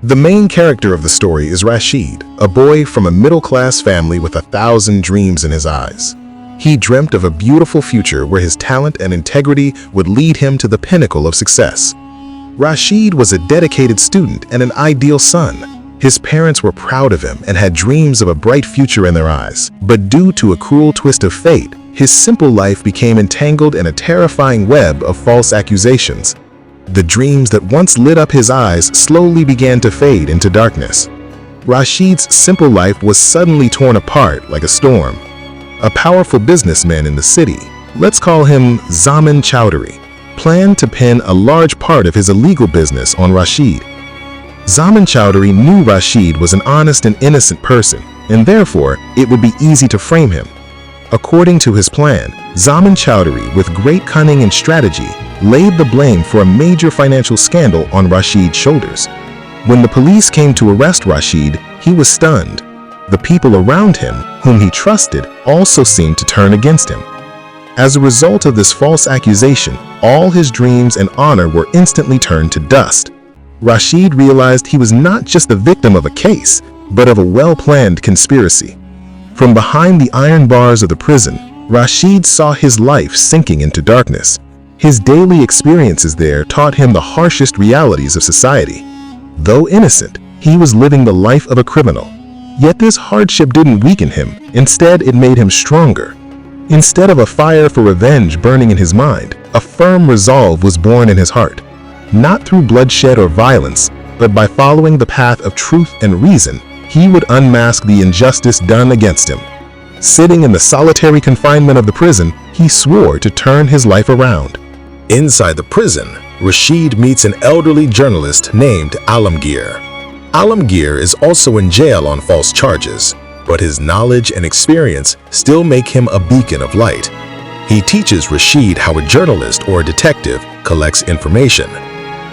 The main character of the story is Rashed, a boy from a middle-class family with 1,000 dreams in his eyes. He dreamt of a beautiful future where his talent and integrity would lead him to the pinnacle of success. Rashed was a dedicated student and an ideal son. His parents were proud of him and had dreams of a bright future in their eyes. But due to a cruel twist of fate, his simple life became entangled in a terrifying web of false accusations. The dreams that once lit up his eyes slowly began to fade into darkness. Rashed's simple life was suddenly torn apart like a storm. A powerful businessman in the city, let's call him Zaman Chowdhury, planned to pin a large part of his illegal business on Rashed. Zaman Chowdhury knew Rashed was an honest and innocent person, and therefore it would be easy to frame him. According to his plan, Zaman Chowdhury, with great cunning and strategy, laid the blame for a major financial scandal on Rashed's shoulders. When the police came to arrest Rashed, he was stunned. The people around him, whom he trusted, also seemed to turn against him. As a result of this false accusation, all his dreams and honor were instantly turned to dust. Rashed realized he was not just the victim of a case, but of a well-planned conspiracy. From behind the iron bars of the prison, Rashed saw his life sinking into darkness. His daily experiences there taught him the harshest realities of society. Though innocent, he was living the life of a criminal. Yet this hardship didn't weaken him. Instead, it made him stronger. Instead of a fire for revenge burning in his mind, a firm resolve was born in his heart. Not through bloodshed or violence, but by following the path of truth and reason, he would unmask the injustice done against him. Sitting in the solitary confinement of the prison, he swore to turn his life around. Inside the prison, Rashed meets an elderly journalist named Alamgir. Alamgir is also in jail on false charges, but his knowledge and experience still make him a beacon of light. He teaches Rashed how a journalist or a detective collects information.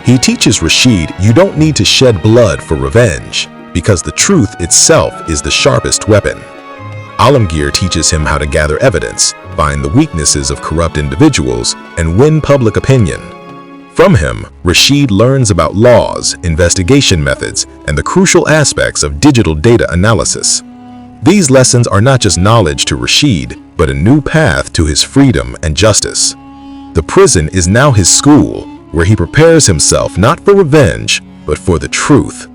He teaches Rashed you don't need to shed blood for revenge, because the truth itself is the sharpest weapon. Alamgir teaches him how to gather evidence, find the weaknesses of corrupt individuals, and win public opinion. From him, Rashed learns about laws, investigation methods, and the crucial aspects of digital data analysis. These lessons are not just knowledge to Rashed, but a new path to his freedom and justice. The prison is now his school, where he prepares himself not for revenge, but for the truth.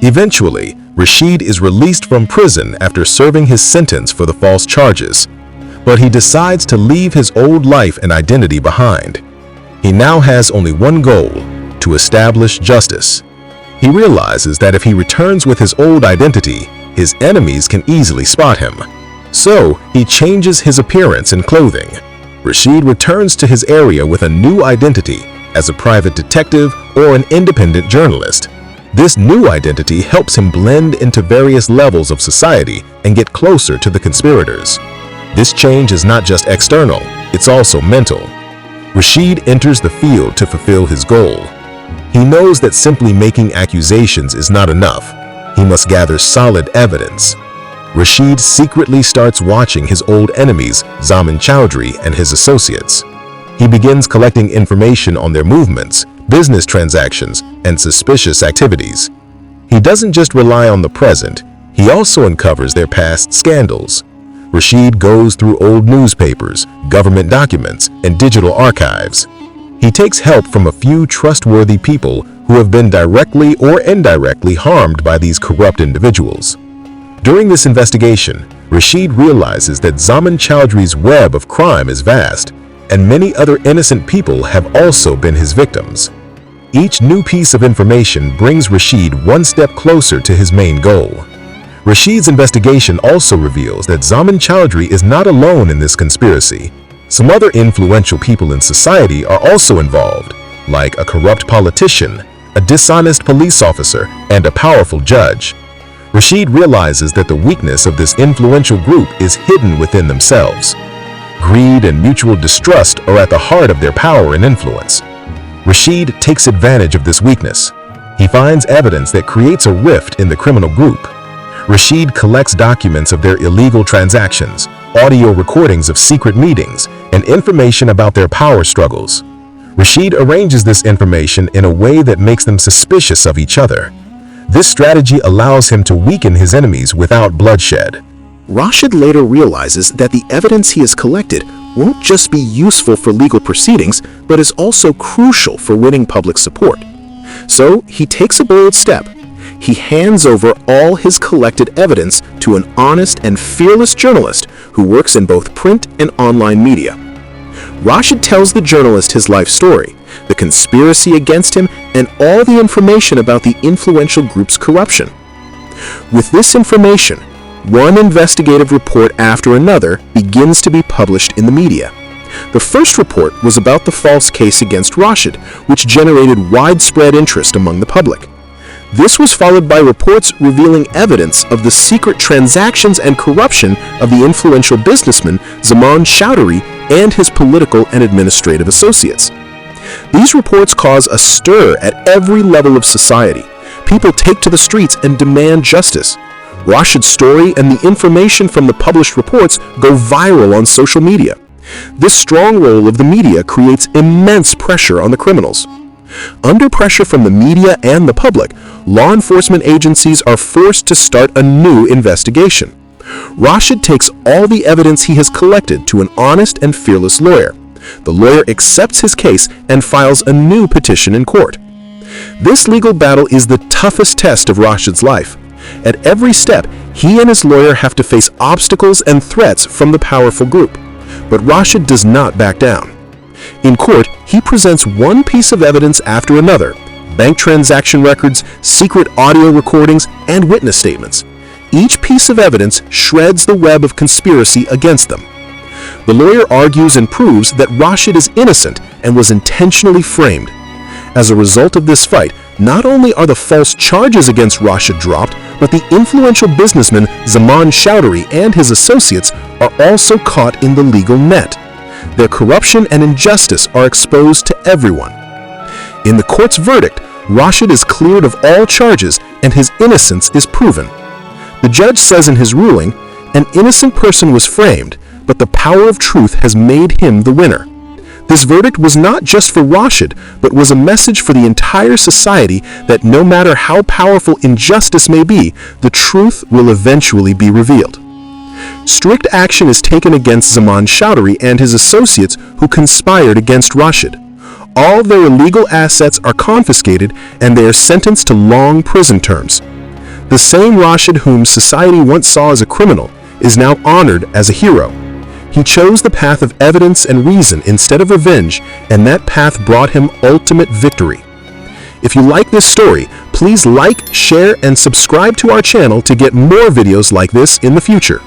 Eventually, Rashed is released from prison after serving his sentence for the false charges, but he decides to leave his old life and identity behind. He now has only one goal: to establish justice. He realizes that if he returns with his old identity, his enemies can easily spot him. So, he changes his appearance and clothing. Rashed returns to his area with a new identity as a private detective or an independent journalist. This new identity helps him blend into various levels of society and get closer to the conspirators. This change is not just external, it's also mental. Rashed enters the field to fulfill his goal. He knows that simply making accusations is not enough. He must gather solid evidence. Rashed secretly starts watching his old enemies, Zaman Chowdhury and his associates. He begins collecting information on their movements, business transactions, and suspicious activities. He doesn't just rely on the present, he also uncovers their past scandals. Rashed goes through old newspapers, government documents, and digital archives. He takes help from a few trustworthy people who have been directly or indirectly harmed by these corrupt individuals. During this investigation, Rashed realizes that Zaman Chowdhury's web of crime is vast, and many other innocent people have also been his victims. Each new piece of information brings Rashed one step closer to his main goal. Rashed's investigation also reveals that Zaman Chowdhury is not alone in this conspiracy. Some other influential people in society are also involved, like a corrupt politician, a dishonest police officer, and a powerful judge. Rashed realizes that the weakness of this influential group is hidden within themselves. Greed and mutual distrust are at the heart of their power and influence. Rashed takes advantage of this weakness. He finds evidence that creates a rift in the criminal group. Rashed collects documents of their illegal transactions, audio recordings of secret meetings, and information about their power struggles. Rashed arranges this information in a way that makes them suspicious of each other. This strategy allows him to weaken his enemies without bloodshed. Rashed later realizes that the evidence he has collected won't just be useful for legal proceedings, but is also crucial for winning public support. So he takes a bold step. He hands over all his collected evidence to an honest and fearless journalist who works in both print and online media. Rashed tells the journalist his life story, the conspiracy against him, and all the information about the influential group's corruption. With this information, one investigative report after another begins to be published in the media. The first report was about the false case against Rashed, which generated widespread interest among the public. This was followed by reports revealing evidence of the secret transactions and corruption of the influential businessman Zaman Chowdhury and his political and administrative associates. These reports cause a stir at every level of society. People take to the streets and demand justice. Rashed's story and the information from the published reports go viral on social media. This strong role of the media creates immense pressure on the criminals. Under pressure from the media and the public, law enforcement agencies are forced to start a new investigation. Rashed takes all the evidence he has collected to an honest and fearless lawyer. The lawyer accepts his case and files a new petition in court. This legal battle is the toughest test of Rashed's life. At every step, he and his lawyer have to face obstacles and threats from the powerful group. But Rashed does not back down. In court, he presents one piece of evidence after another: bank transaction records, secret audio recordings, and witness statements. Each piece of evidence shreds the web of conspiracy against them. The lawyer argues and proves that Rashed is innocent and was intentionally framed. As a result of this fight, not only are the false charges against Rashed dropped, but the influential businessman Zaman Chowdhury and his associates are also caught in the legal net. Their corruption and injustice are exposed to everyone. In the court's verdict, Rashed is cleared of all charges and his innocence is proven. The judge says in his ruling, "An innocent person was framed, but the power of truth has made him the winner." This verdict was not just for Rashed, but was a message for the entire society that no matter how powerful injustice may be, the truth will eventually be revealed. Strict action is taken against Zaman Chowdhury and his associates who conspired against Rashed. All their illegal assets are confiscated and they are sentenced to long prison terms. The same Rashed whom society once saw as a criminal is now honored as a hero. He chose the path of evidence and reason instead of revenge, and that path brought him ultimate victory. If you like this story, please like, share, and subscribe to our channel to get more videos like this in the future.